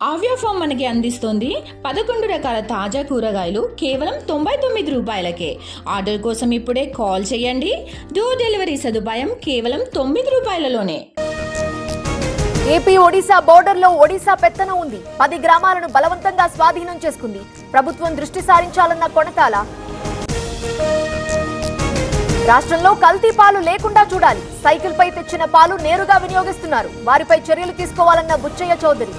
ఆవ్యా form మనకి అందిస్తోంది 11 రకాల తాజా కూరగాయలు కేవలం 99 రూపాయలకే. ఆర్డర్ కోసం ఇప్పుడే కాల్ చేయండి. డోర్ డెలివరీ సదుపాయం కేవలం 9 రూపాయలలోనే. ఏపీ ఒడిశా బోర్డర్లో ఒడిశా పెత్తనం ఉంది. 10 గ్రామాలను బలవంతంగా స్వాధీనం చేసుకుంది. ప్రభుత్వం దృష్టి సారించాలన్న కొనతాల. రాష్ట్రంలో కల్తీ పాలు లేకుండా చూడాలి. సైకిల్ పై తెచ్చిన పాలు నేరుగా వినియోగిస్తున్నారు. వారిపై చర్యలు తీసుకోవాలన్న బుచ్చయ్య చౌదరి.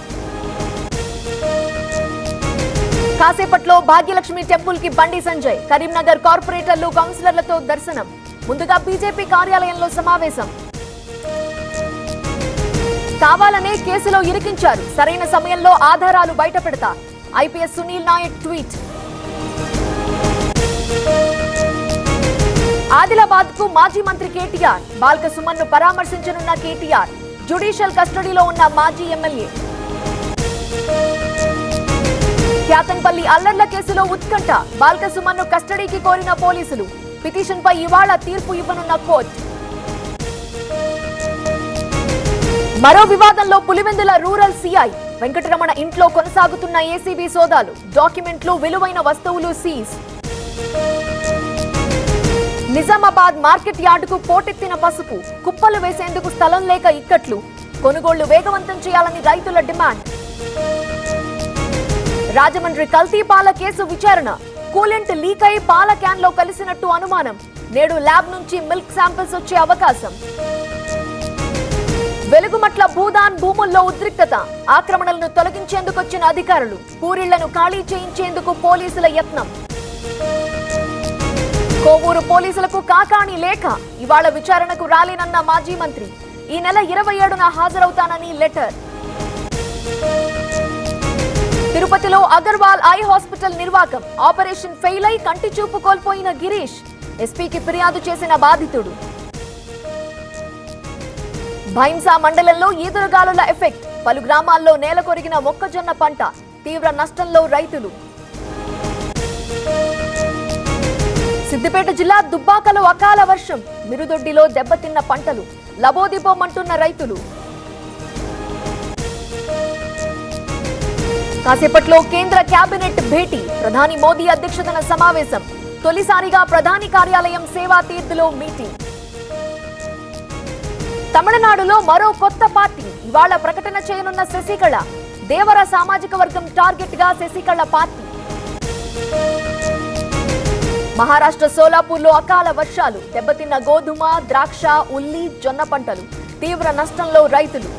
కాసేపట్లో భాగ్యలక్ష్మి టెంపుల్ కి బండి సంజయ్. కరీంనగర్ కార్పొరేటర్లు కౌన్సిలర్లతో దర్శనం. ముందుగా బీజేపీ కార్యాలయంలో సమావేశం. కావాలనే కేసులో ఇరికించారు. సరైన సమయంలో ఆధారాలు బయటపెడతా. IPS Sunil Naik tweet. ఆదిలాబాద్ కు మాజీ మంత్రి కేటీఆర్. బాల్క సుమన్ ను పరామర్శించనున్న కేటీఆర్. జ్యుడిషియల్ కస్టడీలో ఉన్న మాజీ ఎమ్మెల్యే. క్యాతన్పల్లి అల్లర్ల కేసులో ఉత్కంఠ. బాల్క సుమన్ ను కస్టడీకి కోరిన పోలీసులు. పిటిషన్ పై ఇవాళ తీర్పు ఇవ్వనున్న కోర్టు. మరో వివాదంలో పులివెందుల రూరల్ సిఐ వెంకటరమణ ఇంట్లో కొనసాగుతున్న ఏసీబీ సోదాలు. డాక్యుమెంట్లు, విలువైన వస్తువులు సీజ్. నిజామాబాద్ మార్కెట్ యార్డుకు పోటెత్తిన పసుపు. కుప్పలు వేసేందుకు స్థలం లేక ఇక్కట్లు. కొనుగోళ్లు వేగవంతం చేయాలని రైతుల డిమాండ్. రాజమండ్రి కల్తీ పాల కేసు విచారణ. కూలెంట్ లీక్ అయి పాల క్యాన్ లో కలిసినట్టు అనుమానం. నేడు ల్యాబ్ నుంచి మిల్క్ శాంపిల్స్ వచ్చే అవకాశం. వెలుగుమట్ల భూదాన్ భూముల్లో ఉద్రిక్తత. ఆక్రమణలను తొలగించేందుకొచ్చిన అధికారులు. పూరిళ్లను ఖాళీ చేయించేందుకు పోలీసుల యత్నం. కోవూరు పోలీసులకు కాకాణి లేఖ. ఇవాళ విచారణకు రాలేనన్న మాజీ మంత్రి. ఈ నెల 27న హాజరవుతానని లెటర్. తిరుపతిలో అగర్వాల్ ఐ హాస్పిటల్ నిర్వాకం. ఆపరేషన్ ఫెయిల్ అయి కంటి చూపు కోల్పోయిన గిరీష్. ఎస్పీకి ఫిర్యాదు చేసిన బాధితుడు. భైంసా మండలంలో ఈదురుగాలుల ఎఫెక్ట్. పలు గ్రామాల్లో నేల కొరిగిన మొక్కజొన్న పంట. తీవ్ర నష్టంలో రైతులు. సిద్దిపేట జిల్లా దుబ్బాకలో అకాల వర్షం. మిరుదొడ్డిలో దెబ్బతిన్న పంటలు. లబోదిబోమంటున్న రైతులు. కాసేపట్లో కేంద్ర కేబినెట్ భేటీ. ప్రధాని మోదీ అధ్యక్షతన సమావేశం. తొలిసారిగా ప్రధాని కార్యాలయం సేవా తీర్థులో మీటింగ్. తమిళనాడులో మరో కొత్త పార్టీ. ఇవాళ ప్రకటన చేయనున్న శశికళ. దేవర సామాజిక వర్గం టార్గెట్ గా శశికళ పార్టీ. మహారాష్ట్ర సోలాపూర్లో అకాల వర్షాలు. దెబ్బతిన్న గోధుమ, ద్రాక్ష, ఉల్లి, జొన్న పంటలు. తీవ్ర నష్టంలో రైతులు.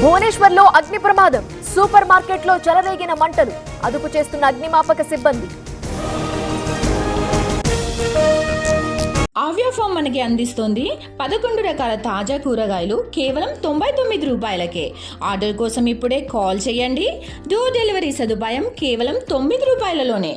భువనేశ్వర్లో అగ్ని ప్రమాదం. సూపర్ మార్కెట్లో చెలరేగిన మంటలు. అదుపు చేస్తున్న అగ్నిమాపక సిబ్బంది. ఆవ్యా ఫామ్ మనకి అందిస్తోంది 11 రకాల తాజా కూరగాయలు కేవలం 99 రూపాయలకే. ఆర్డర్ కోసం ఇప్పుడే కాల్ చేయండి. డోర్ డెలివరీ సదుపాయం కేవలం 9 రూపాయలలోనే.